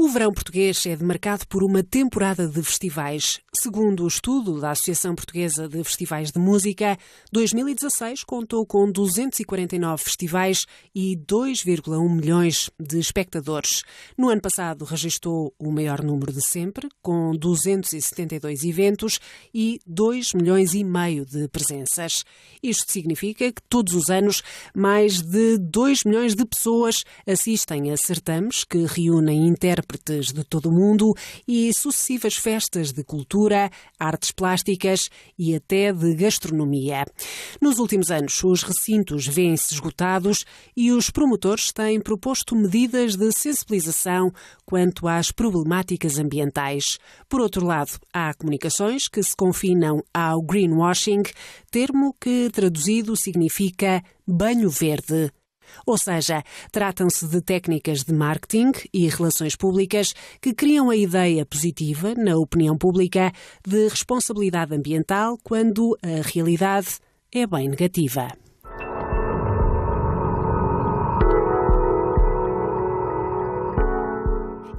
verão português é demarcado por uma temporada de festivais. Segundo o estudo da Associação Portuguesa de Festivais de Música, 2016 contou com 249 festivais e 2,1 milhões de espectadores. No ano passado registrou o maior número de sempre, com 272 eventos e 2 milhões e meio de presenças. Isto significa que todos os anos mais de 2 milhões de pessoas assistem a certames que reúnem intérpretes de todo o mundo e sucessivas festas de cultura, artes plásticas e até de gastronomia. Nos últimos anos, os recintos vêm-se esgotados e os promotores têm proposto medidas de sensibilização quanto às problemáticas ambientais. Por outro lado, há comunicações que se confinam ao greenwashing, termo que traduzido significa banho verde. Ou seja, tratam-se de técnicas de marketing e relações públicas que criam a ideia positiva na opinião pública de responsabilidade ambiental quando a realidade é bem negativa.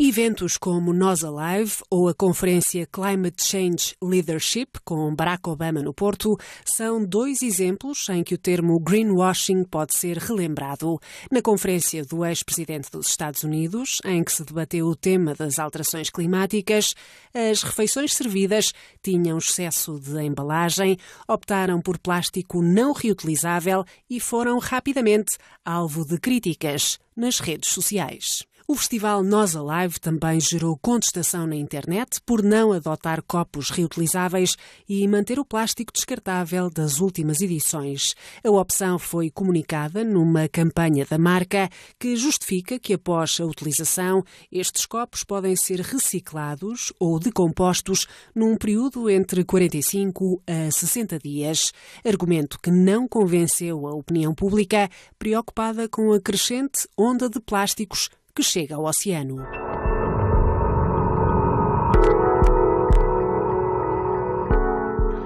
Eventos como Nós Alive ou a conferência Climate Change Leadership com Barack Obama no Porto são dois exemplos em que o termo greenwashing pode ser relembrado. Na conferência do ex-presidente dos Estados Unidos, em que se debateu o tema das alterações climáticas, as refeições servidas tinham excesso de embalagem, optaram por plástico não reutilizável e foram rapidamente alvo de críticas nas redes sociais. O festival Nós Alive também gerou contestação na internet por não adotar copos reutilizáveis e manter o plástico descartável das últimas edições. A opção foi comunicada numa campanha da marca que justifica que após a utilização estes copos podem ser reciclados ou decompostos num período entre 45 a 60 dias. Argumento que não convenceu a opinião pública, preocupada com a crescente onda de plásticos que chega ao oceano.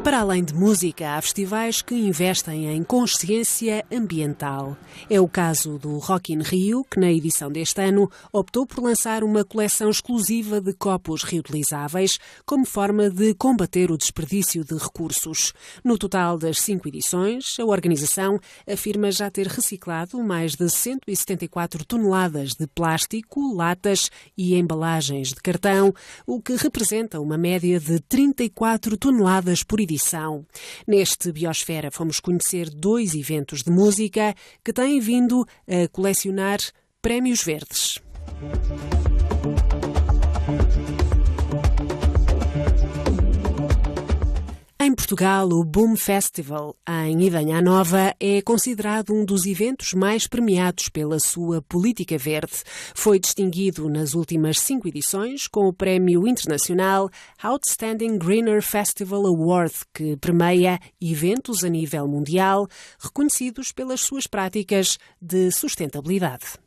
Para além de música, há festivais que investem em consciência ambiental. É o caso do Rock in Rio, que na edição deste ano optou por lançar uma coleção exclusiva de copos reutilizáveis como forma de combater o desperdício de recursos. No total das 5 edições, a organização afirma já ter reciclado mais de 174 toneladas de plástico, latas e embalagens de cartão, o que representa uma média de 34 toneladas por edição. Neste Biosfera fomos conhecer 2 eventos de música que têm vindo a colecionar prémios verdes. Em Portugal, o Boom Festival, em Idanha Nova, é considerado um dos eventos mais premiados pela sua política verde. Foi distinguido nas últimas 5 edições com o Prémio Internacional Outstanding Greener Festival Award, que premia eventos a nível mundial reconhecidos pelas suas práticas de sustentabilidade.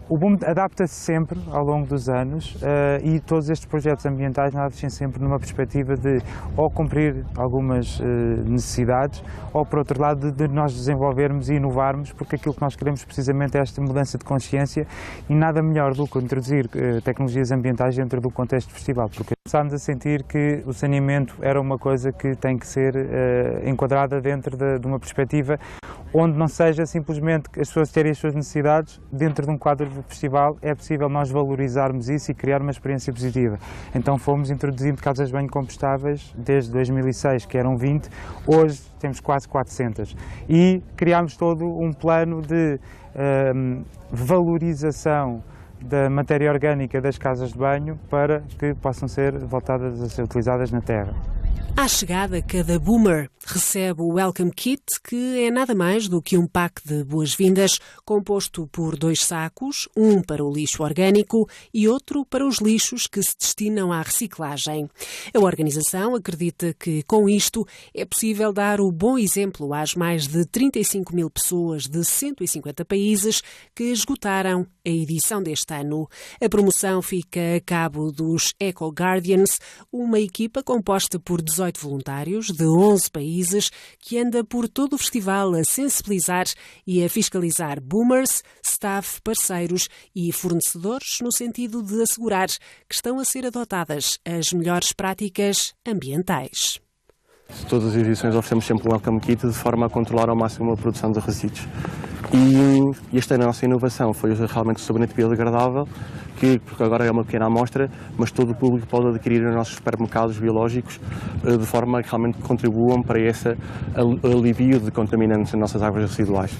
O Boom adapta-se sempre ao longo dos anos e todos estes projetos ambientais nascem sempre numa perspectiva de ou cumprir algumas necessidades ou, por outro lado, de nós desenvolvermos e inovarmos, porque aquilo que nós queremos precisamente é esta mudança de consciência e nada melhor do que introduzir tecnologias ambientais dentro do contexto do festival, porque começámos a sentir que o saneamento era uma coisa que tem que ser enquadrada dentro de uma perspectiva onde não seja simplesmente as pessoas terem as suas necessidades dentro de um quadro do festival. É possível nós valorizarmos isso e criar uma experiência positiva. Então fomos introduzindo casas de banho compostáveis desde 2006, que eram 20, hoje temos quase 400. E criámos todo um plano de valorização da matéria orgânica das casas de banho para que possam ser voltadas a ser utilizadas na terra. À chegada, cada boomer recebe o Welcome Kit, que é nada mais do que um pack de boas-vindas composto por 2 sacos, um para o lixo orgânico e outro para os lixos que se destinam à reciclagem. A organização acredita que, com isto, é possível dar o bom exemplo às mais de 35 mil pessoas de 150 países que esgotaram a edição deste ano. A promoção fica a cabo dos Eco Guardians, uma equipa composta por 18 voluntários de 11 países que anda por todo o festival a sensibilizar e a fiscalizar boomers, staff, parceiros e fornecedores no sentido de assegurar que estão a ser adotadas as melhores práticas ambientais. Todas as edições oferecemos sempre um welcome kit de forma a controlar ao máximo a produção de resíduos. E esta é a nossa inovação, foi realmente o sabonete biodegradável, porque agora é uma pequena amostra, mas todo o público pode adquirir nos nossos supermercados biológicos de forma a que realmente contribuam para esse alívio de contaminantes nas nossas águas residuais.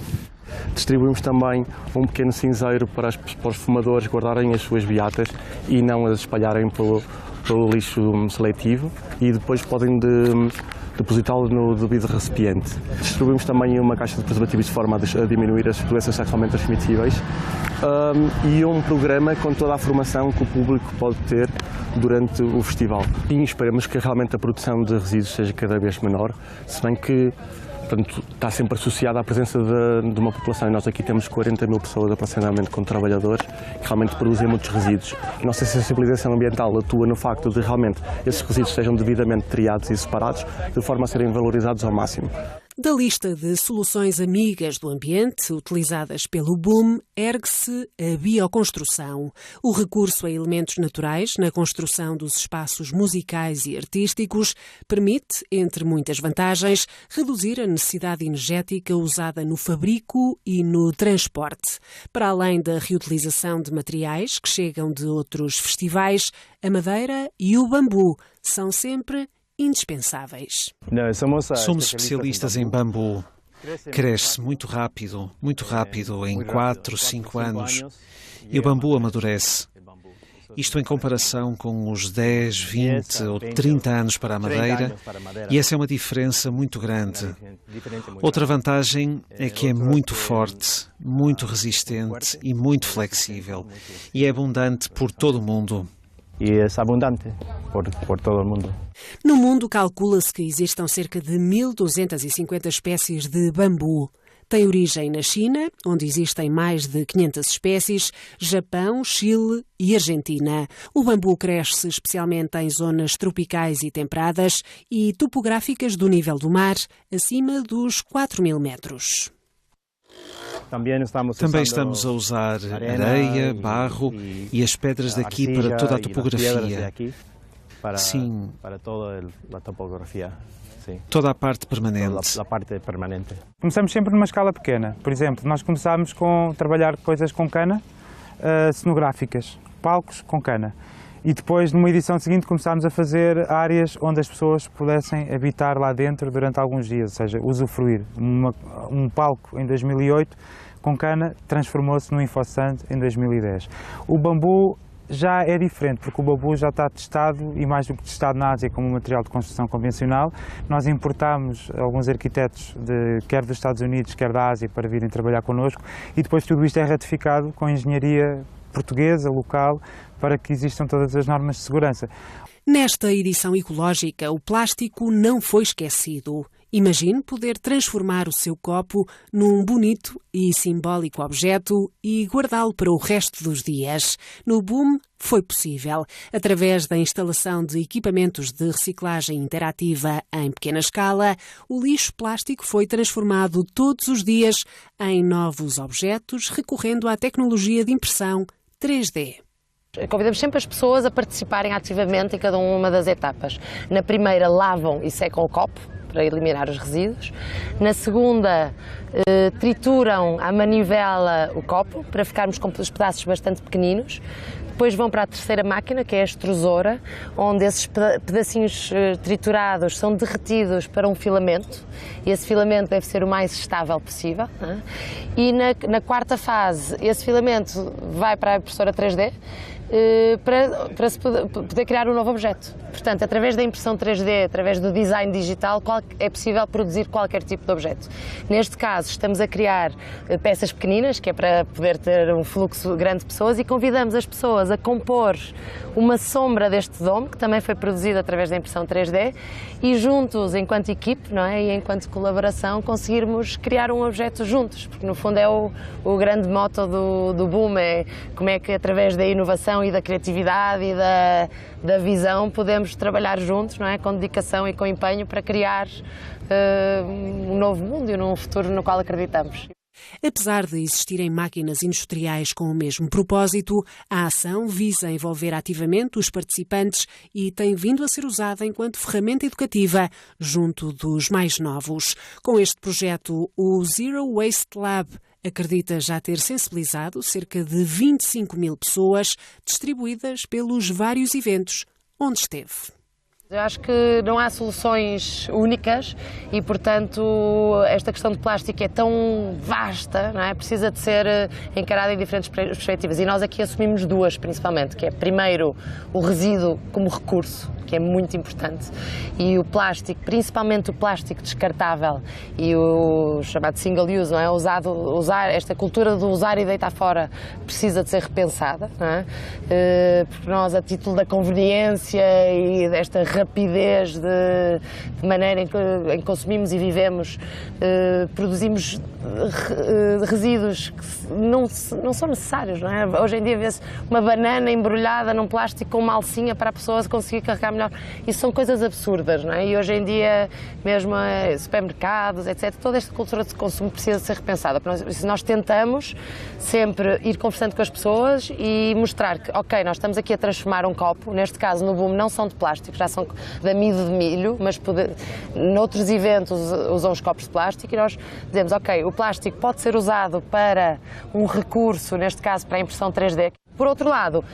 Distribuímos também um pequeno cinzeiro para os fumadores guardarem as suas beatas e não as espalharem pelo lixo seletivo, e depois podem depositá-lo no devido recipiente. Distribuímos também uma caixa de preservativos de forma a diminuir as doenças sexualmente transmissíveis e um programa com toda a formação que o público pode ter durante o festival. E esperamos que realmente a produção de resíduos seja cada vez menor, se bem que está sempre associada à presença de uma população. Nós aqui temos 40 mil pessoas aproximadamente como trabalhadores que realmente produzem muitos resíduos. A nossa sensibilização ambiental atua no facto de realmente esses resíduos sejam devidamente triados e separados, de forma a serem valorizados ao máximo. Da lista de soluções amigas do ambiente utilizadas pelo BOOM, ergue-se a bioconstrução, o recurso a elementos naturais na construção dos espaços musicais e artísticos permite, entre muitas vantagens, reduzir a necessidade energética usada no fabrico e no transporte. Para além da reutilização de materiais que chegam de outros festivais, a madeira e o bambu são sempre indispensáveis. Somos especialistas em bambu. Cresce muito rápido, em 4, 5 anos, e o bambu amadurece. Isto em comparação com os 10, 20 ou 30 anos para a madeira, e essa é uma diferença muito grande. Outra vantagem é que é muito forte, muito resistente e muito flexível, e é abundante por todo o mundo. E é abundante por todo o mundo. No mundo, calcula-se que existam cerca de 1.250 espécies de bambu. Tem origem na China, onde existem mais de 500 espécies, Japão, Chile e Argentina. O bambu cresce especialmente em zonas tropicais e temperadas e topográficas do nível do mar, acima dos 4.000 metros. Também estamos a usar areia, barro e as pedras daqui para toda a topografia. Sim, toda a parte permanente. Começamos sempre numa escala pequena. Por exemplo, nós começámos a trabalhar coisas com cana, cenográficas, palcos com cana. E depois, numa edição seguinte, começámos a fazer áreas onde as pessoas pudessem habitar lá dentro durante alguns dias, ou seja, usufruir. Um palco em 2008 com cana transformou-se num InfoSand em 2010. O bambu já é diferente, porque o bambu já está testado, e mais do que testado na Ásia, como um material de construção convencional. Nós importámos alguns arquitetos, quer dos Estados Unidos, quer da Ásia, para virem trabalhar connosco, e depois tudo isto é ratificado com engenharia portuguesa, local, para que existam todas as normas de segurança. Nesta edição ecológica, o plástico não foi esquecido. Imagine poder transformar o seu copo num bonito e simbólico objeto e guardá-lo para o resto dos dias. No BOOM foi possível, através da instalação de equipamentos de reciclagem interativa em pequena escala. O lixo plástico foi transformado todos os dias em novos objetos, recorrendo à tecnologia de impressão 3D. Convidamos sempre as pessoas a participarem ativamente em cada uma das etapas. Na primeira, lavam e secam o copo para eliminar os resíduos. Na segunda, trituram à manivela o copo para ficarmos com os pedaços bastante pequeninos. Depois vão para a terceira máquina, que é a extrusora, onde esses pedacinhos triturados são derretidos para um filamento, e esse filamento deve ser o mais estável possível. E na quarta fase, esse filamento vai para a impressora 3D, para se poder criar um novo objeto. Portanto, através da impressão 3D, através do design digital, é possível produzir qualquer tipo de objeto. Neste caso, estamos a criar peças pequeninas, que é para poder ter um fluxo grande de pessoas, e convidamos as pessoas a compor uma sombra deste domo, que também foi produzida através da impressão 3D, e juntos, enquanto equipe, não é? E enquanto colaboração, conseguirmos criar um objeto juntos, porque no fundo é o grande motto do Boom, é como é que através da inovação e da criatividade e da visão podemos trabalhar juntos, não é? Com dedicação e com empenho para criar um novo mundo e um futuro no qual acreditamos. Apesar de existirem máquinas industriais com o mesmo propósito, a ação visa envolver ativamente os participantes e tem vindo a ser usada enquanto ferramenta educativa junto dos mais novos. Com este projeto, o Zero Waste Lab acredita já ter sensibilizado cerca de 25 mil pessoas, distribuídas pelos vários eventos onde esteve. Eu acho que não há soluções únicas e, portanto, esta questão de plástico é tão vasta, não é? Precisa de ser encarada em diferentes perspectivas. E nós aqui assumimos duas, principalmente, que é, primeiro, o resíduo como recurso, que é muito importante, e o plástico, principalmente o plástico descartável e o chamado single use, não é? Esta cultura de usar e deitar fora precisa de ser repensada, não é? Porque nós, a título da conveniência e desta rapidez de maneira em que consumimos e vivemos, produzimos resíduos que não são necessários, não é? Hoje em dia vê-se uma banana embrulhada num plástico com uma alcinha para a pessoa conseguir carregar melhor. Isso são coisas absurdas, não é? E hoje em dia, mesmo supermercados, etc., toda esta cultura de consumo precisa ser repensada. Nós tentamos sempre ir conversando com as pessoas e mostrar que, ok, nós estamos aqui a transformar um copo, neste caso no Boom não são de plástico, já são de amido de milho, mas noutros eventos usam os copos de plástico, e nós dizemos, ok, o plástico pode ser usado para um recurso, neste caso para a impressão 3D. Por outro lado,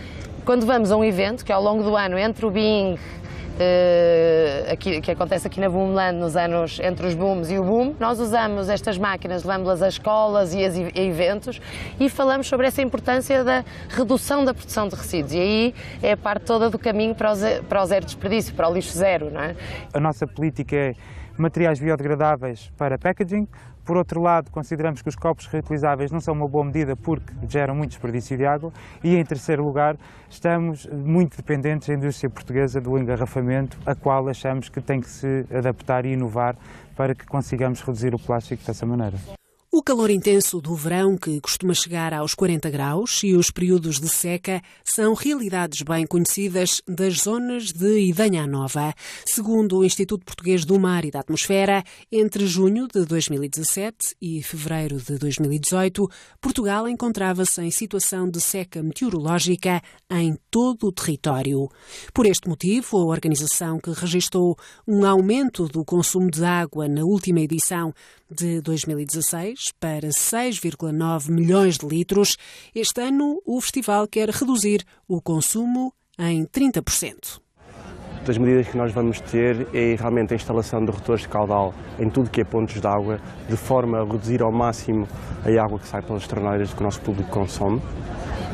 quando vamos a um evento, que ao longo do ano, entre o Bing, que acontece aqui na Boomland, nos anos entre os Booms e o Boom, nós usamos estas máquinas, levamos-las a escolas e a eventos e falamos sobre essa importância da redução da produção de resíduos. E aí é a parte toda do caminho para o zero desperdício, para o lixo zero, não é? A nossa política é materiais biodegradáveis para packaging. Por outro lado, consideramos que os copos reutilizáveis não são uma boa medida porque geram muito desperdício de água. E, em terceiro lugar, estamos muito dependentes da indústria portuguesa do engarrafamento, a qual achamos que tem que se adaptar e inovar para que consigamos reduzir o plástico dessa maneira. O calor intenso do verão, que costuma chegar aos 40 graus, e os períodos de seca são realidades bem conhecidas das zonas de Idanha Nova. Segundo o Instituto Português do Mar e da Atmosfera, entre junho de 2017 e fevereiro de 2018, Portugal encontrava-se em situação de seca meteorológica em todo o território. Por este motivo, a organização, que registrou um aumento do consumo de água na última edição de 2016 para 6,9 milhões de litros, este ano o festival quer reduzir o consumo em 30%. Das medidas que nós vamos ter é realmente a instalação de retores de caudal em tudo que é pontos de água, de forma a reduzir ao máximo a água que sai pelas torneiras que o nosso público consome.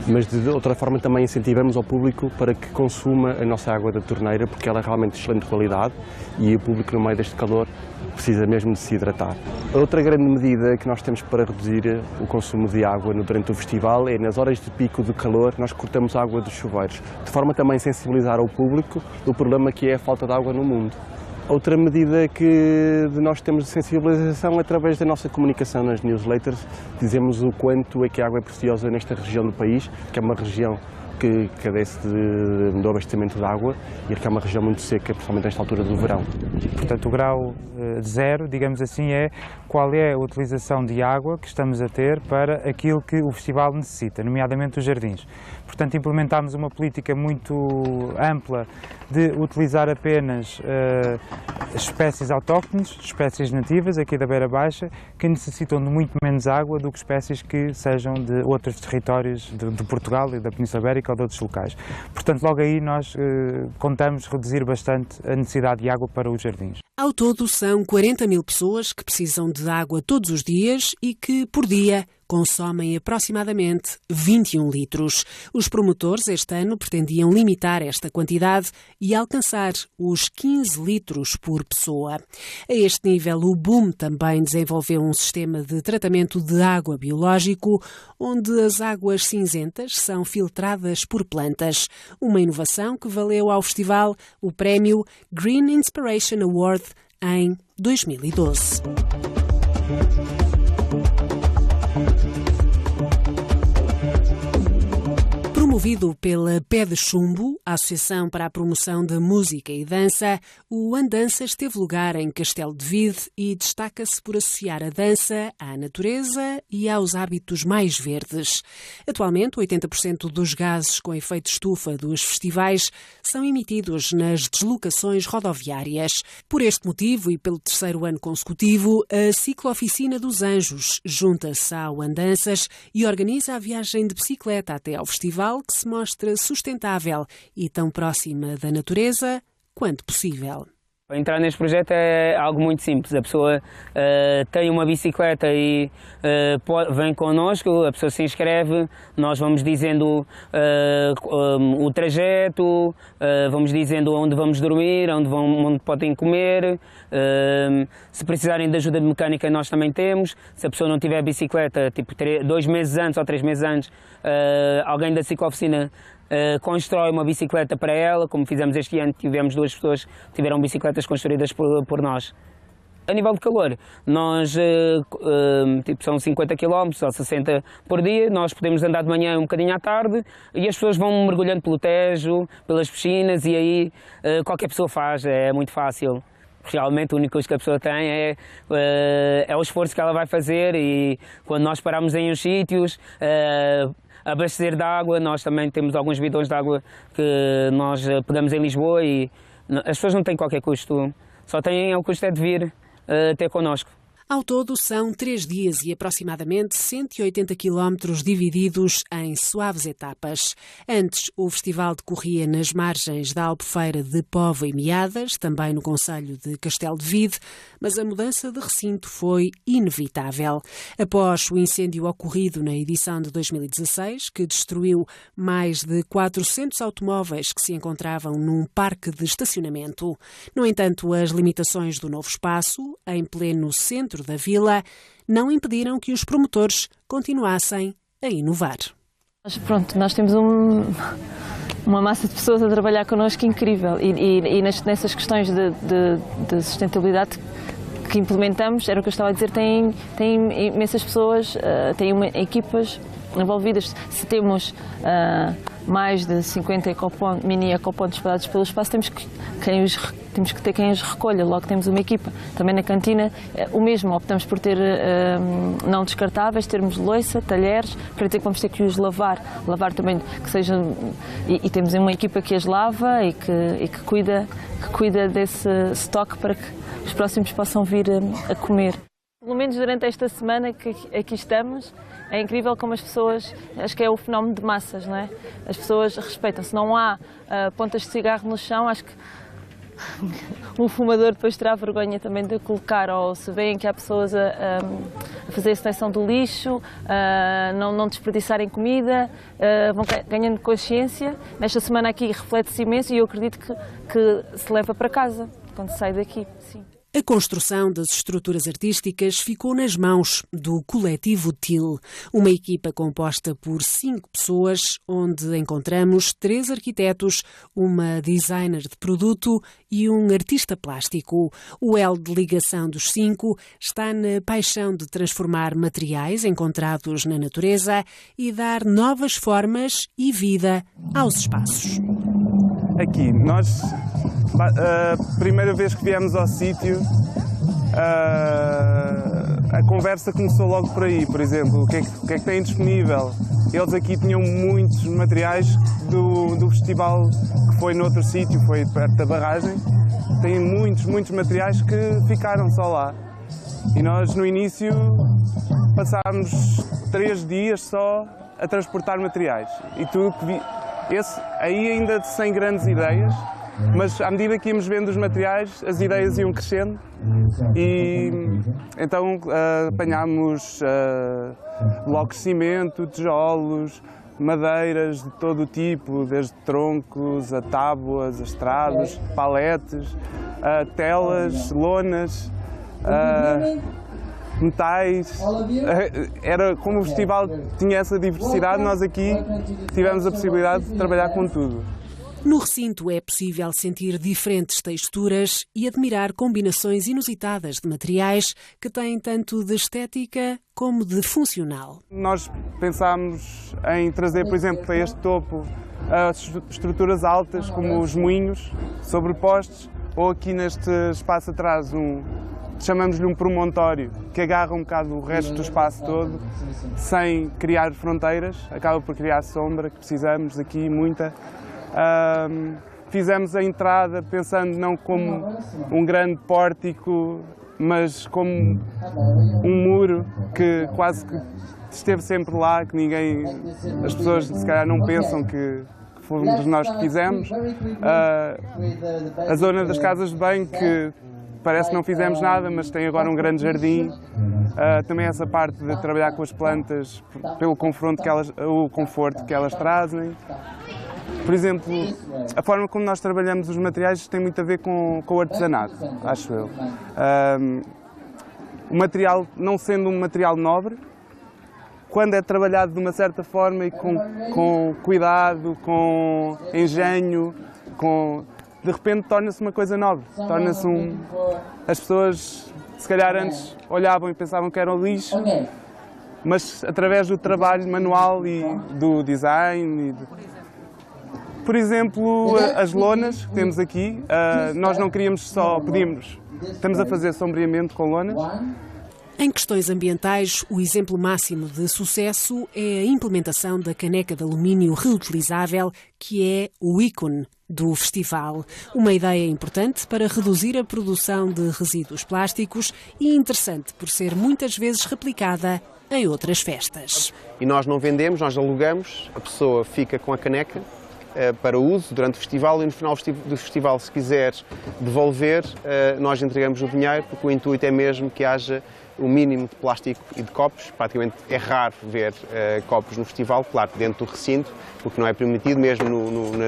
Mas de outra forma também incentivamos ao público para que consuma a nossa água da torneira, porque ela é realmente de excelente qualidade e o público no meio deste calor precisa mesmo de se hidratar. A outra grande medida que nós temos para reduzir o consumo de água durante o festival é, nas horas de pico de calor, nós cortamos a água dos chuveiros, de forma também a sensibilizar ao público do problema que é a falta de água no mundo. Outra medida que nós temos de sensibilização é através da nossa comunicação nas newsletters. Dizemos o quanto é que a água é preciosa nesta região do país, que é uma região que carece do abastecimento de água e que é uma região muito seca, principalmente nesta altura do verão. Portanto, o grau zero, digamos assim, é qual é a utilização de água que estamos a ter para aquilo que o festival necessita, nomeadamente os jardins. Portanto, implementámos uma política muito ampla de utilizar apenas espécies autóctones, espécies nativas aqui da Beira Baixa, que necessitam de muito menos água do que espécies que sejam de outros territórios de Portugal e da Península Ibérica ou de outros locais. Portanto, logo aí nós contamos reduzir bastante a necessidade de água para os jardins. Ao todo, são 40 mil pessoas que precisam de água todos os dias e que, por dia, consomem aproximadamente 21 litros. Os promotores este ano pretendiam limitar esta quantidade e alcançar os 15 litros por pessoa. A este nível, o BUM também desenvolveu um sistema de tratamento de água biológico, onde as águas cinzentas são filtradas por plantas. Uma inovação que valeu ao festival o prémio Green Inspiration Award em 2012. Promovido pela Pé de Chumbo, a Associação para a Promoção da Música e Dança, o Andanças teve lugar em Castelo de Vide e destaca-se por associar a dança à natureza e aos hábitos mais verdes. Atualmente, 80% dos gases com efeito estufa dos festivais são emitidos nas deslocações rodoviárias. Por este motivo e pelo terceiro ano consecutivo, a Ciclooficina dos Anjos junta-se ao Andanças e organiza a viagem de bicicleta até ao festival, que se mostra sustentável e tão próxima da natureza quanto possível. Entrar neste projeto é algo muito simples. A pessoa tem uma bicicleta e vem connosco, a pessoa se inscreve, nós vamos dizendo o trajeto, vamos dizendo onde vamos dormir, onde podem comer. Se precisarem de ajuda de mecânica, nós também temos. Se a pessoa não tiver bicicleta, tipo 2 meses antes ou 3 meses antes, alguém da Ciclooficina constrói uma bicicleta para ela, como fizemos este ano, tivemos 2 pessoas que tiveram bicicletas construídas por nós. A nível de calor, nós, são 50 km ou 60 por dia, nós podemos andar de manhã um bocadinho à tarde e as pessoas vão mergulhando pelo Tejo, pelas piscinas e aí qualquer pessoa faz, é muito fácil. Realmente o único custo que a pessoa tem é o esforço que ela vai fazer e quando nós paramos em uns sítios, abastecer de água, nós também temos alguns bidões de água que nós pegamos em Lisboa e as pessoas não têm qualquer custo, só têm o custo de vir ter connosco. Ao todo, são 3 dias e aproximadamente 180 quilómetros divididos em suaves etapas. Antes, o festival decorria nas margens da Albufeira de Póvoa e Meadas, também no concelho de Castelo de Vide, mas a mudança de recinto foi inevitável. Após o incêndio ocorrido na edição de 2016, que destruiu mais de 400 automóveis que se encontravam num parque de estacionamento. No entanto, as limitações do novo espaço, em pleno centro da vila, não impediram que os promotores continuassem a inovar. Nós temos uma massa de pessoas a trabalhar connosco incrível e nessas questões de sustentabilidade que implementamos, era o que eu estava a dizer, tem imensas pessoas, tem equipas envolvidas. Se temos mais de 50 mini ecopontos espalhados pelo espaço, temos que ter quem os recolha, logo temos uma equipa. Também na cantina, o mesmo, optamos por ter não descartáveis, termos louça, talheres, quer dizer que vamos ter que os lavar também, que sejam, e temos uma equipa que as lava e que cuida desse estoque para que os próximos possam vir a comer. Pelo menos durante esta semana que aqui estamos, é incrível como as pessoas, acho que é o fenómeno de massas, não é? As pessoas respeitam. Se não há pontas de cigarro no chão, acho que um fumador depois terá vergonha também de colocar, ou se veem que há pessoas a fazer a seleção do lixo, não desperdiçarem comida, vão ganhando consciência. Nesta semana aqui reflete-se imenso e eu acredito que se leva para casa quando sai daqui, sim. A construção das estruturas artísticas ficou nas mãos do Coletivo TIL, uma equipa composta por 5 pessoas, onde encontramos 3 arquitetos, uma designer de produto e um artista plástico. O elo de ligação dos 5 está na paixão de transformar materiais encontrados na natureza e dar novas formas e vida aos espaços. Aqui, nós, a primeira vez que viemos ao sítio, a conversa começou logo por aí, por exemplo, o que é que têm disponível? Eles aqui tinham muitos materiais do festival que foi noutro sítio, foi perto da barragem, têm muitos materiais que ficaram só lá. E nós no início passámos 3 dias só a transportar materiais. E esse aí ainda sem grandes ideias, mas à medida que íamos vendo os materiais, as ideias iam crescendo e então apanhámos blocos de cimento, tijolos, madeiras de todo o tipo, desde troncos a tábuas, a estrados, paletes, telas, lonas, metais. Era, como o festival tinha essa diversidade, nós aqui tivemos a possibilidade de trabalhar com tudo. No recinto é possível sentir diferentes texturas e admirar combinações inusitadas de materiais que têm tanto de estética como de funcional. Nós pensámos em trazer, por exemplo, para este topo, estruturas altas como os moinhos sobrepostos, ou aqui neste espaço atrás chamamos-lhe um promontório, que agarra um bocado o resto do espaço todo, sem criar fronteiras, acaba por criar sombra, que precisamos aqui, muita. Fizemos a entrada pensando não como um grande pórtico, mas como um muro que quase que esteve sempre lá, que as pessoas se calhar não pensam que fomos nós que fizemos. A zona das casas de banho, que parece que não fizemos nada, mas tem agora um grande jardim. Também essa parte de trabalhar com as plantas, pelo o conforto que elas trazem. Por exemplo, a forma como nós trabalhamos os materiais tem muito a ver com o artesanato, acho eu. O material, não sendo um material nobre, quando é trabalhado de uma certa forma e com cuidado, com engenho, de repente torna-se uma coisa nobre. Torna-se As pessoas, se calhar antes, olhavam e pensavam que era um lixo, mas através do trabalho manual e do design. Por exemplo, as lonas que temos aqui, nós não queríamos só, estamos a fazer sombreamento com lonas. Em questões ambientais, o exemplo máximo de sucesso é a implementação da caneca de alumínio reutilizável, que é o ícone do festival. Uma ideia importante para reduzir a produção de resíduos plásticos e interessante por ser muitas vezes replicada em outras festas. E nós não vendemos, nós alugamos, a pessoa fica com a caneca para uso durante o festival e no final do festival, se quiser devolver, nós entregamos o dinheiro, porque o intuito é mesmo que haja o mínimo de plástico e de copos. Praticamente é raro ver copos no festival, claro, dentro do recinto, porque não é permitido, mesmo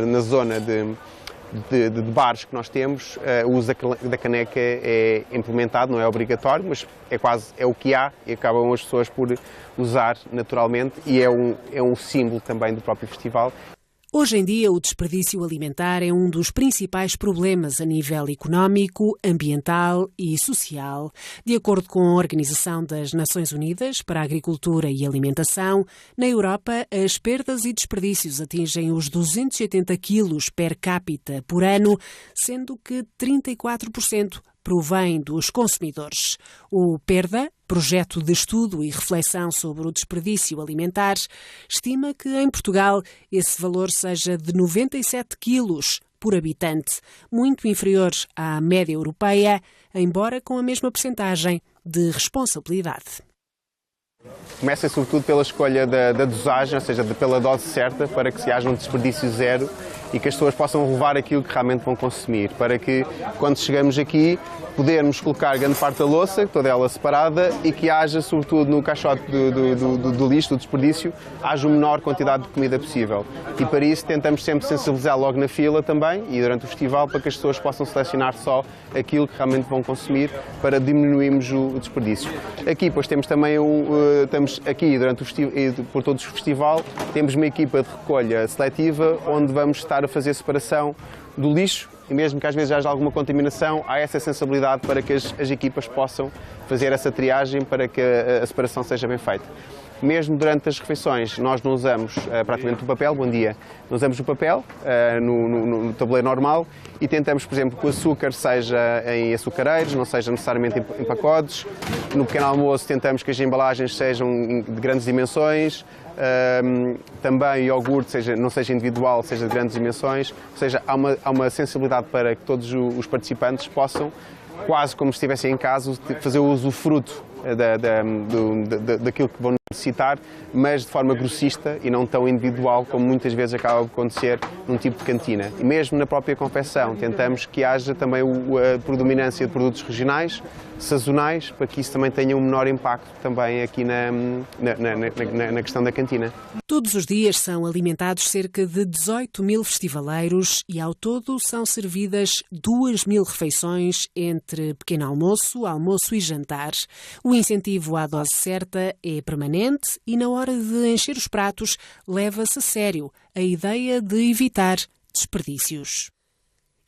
na zona de bares que nós temos, o uso da caneca é implementado, não é obrigatório, mas é o que há e acabam as pessoas por usar naturalmente e é um símbolo também do próprio festival. Hoje em dia, o desperdício alimentar é um dos principais problemas a nível económico, ambiental e social. De acordo com a Organização das Nações Unidas para a Agricultura e Alimentação, na Europa, as perdas e desperdícios atingem os 280 quilos per capita por ano, sendo que 34% provém dos consumidores. O PERDA, Projeto de Estudo e Reflexão sobre o Desperdício Alimentar, estima que em Portugal esse valor seja de 97 quilos por habitante, muito inferior à média europeia, embora com a mesma percentagem de responsabilidade. Começa sobretudo pela escolha da dosagem, ou seja, pela dose certa, para que se haja um desperdício zero e que as pessoas possam levar aquilo que realmente vão consumir, para que quando chegamos aqui podermos colocar grande parte da louça, toda ela separada, e que haja, sobretudo no caixote do lixo, do desperdício, haja a menor quantidade de comida possível. E para isso tentamos sempre sensibilizar logo na fila também e durante o festival, para que as pessoas possam selecionar só aquilo que realmente vão consumir, para diminuirmos o desperdício. Aqui, pois, temos também estamos aqui por todo o festival, temos uma equipa de recolha seletiva, onde vamos estar a fazer separação do lixo, e mesmo que às vezes haja alguma contaminação, há essa sensibilidade para que as equipas possam fazer essa triagem para que a separação seja bem feita. Mesmo durante as refeições, nós não usamos praticamente o papel, bom dia, não usamos o papel no tabuleiro normal e tentamos, por exemplo, que o açúcar seja em açucareiros, não seja necessariamente em pacotes. No pequeno almoço tentamos que as embalagens sejam de grandes dimensões, também o iogurte não seja individual, seja de grandes dimensões, ou seja, há uma sensibilidade para que todos os participantes possam quase como se estivessem em casa, fazer o usufruto daquilo que vão necessitar, mas de forma grossista e não tão individual como muitas vezes acaba de acontecer num tipo de cantina. E mesmo na própria confecção, tentamos que haja também a predominância de produtos regionais, sazonais, para que isso também tenha um menor impacto também aqui na questão da cantina. Todos os dias são alimentados cerca de 18 mil festivaleiros e ao todo são servidas 2.000 refeições entre pequeno almoço, almoço e jantar. O incentivo à dose certa é permanente e na hora de encher os pratos leva-se a sério a ideia de evitar desperdícios.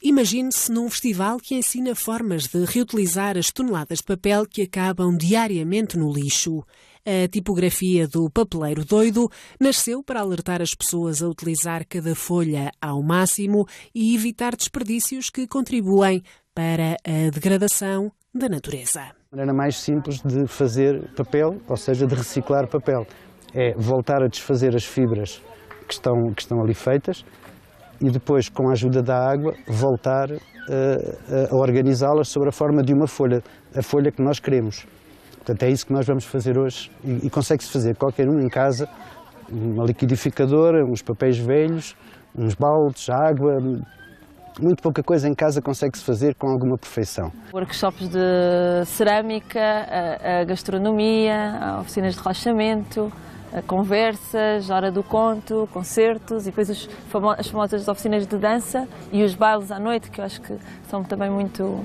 Imagine-se num festival que ensina formas de reutilizar as toneladas de papel que acabam diariamente no lixo. A tipografia do papeleiro doido nasceu para alertar as pessoas a utilizar cada folha ao máximo e evitar desperdícios que contribuem para a degradação da natureza. A maneira mais simples de fazer papel, ou seja, de reciclar papel, é voltar a desfazer as fibras que estão ali feitas e depois, com a ajuda da água, voltar a organizá-las sobre a forma de uma folha, a folha que nós queremos. Portanto, é isso que nós vamos fazer hoje e consegue-se fazer qualquer um em casa, uma liquidificadora, uns papéis velhos, uns baldes, água, muito pouca coisa em casa consegue-se fazer com alguma perfeição. Workshops de cerâmica, a gastronomia, oficinas de relaxamento, conversas, hora do conto, concertos e depois as famosas oficinas de dança e os bailes à noite, que eu acho que são também muito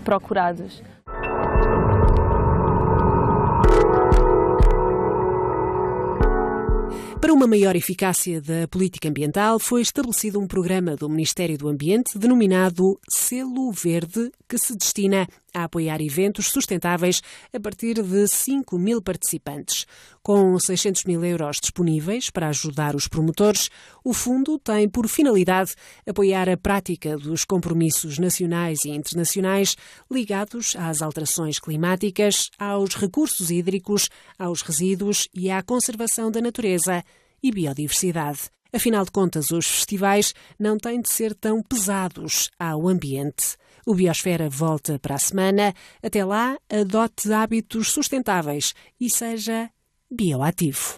procurados. Para uma maior eficácia da política ambiental, foi estabelecido um programa do Ministério do Ambiente denominado Selo Verde, que se destina a apoiar eventos sustentáveis a partir de 5.000 participantes. Com 600 mil euros disponíveis para ajudar os promotores, o fundo tem por finalidade apoiar a prática dos compromissos nacionais e internacionais ligados às alterações climáticas, aos recursos hídricos, aos resíduos e à conservação da natureza e biodiversidade. Afinal de contas, os festivais não têm de ser tão pesados ao ambiente. O Biosfera volta para a semana. Até lá, adote hábitos sustentáveis e seja bioativo.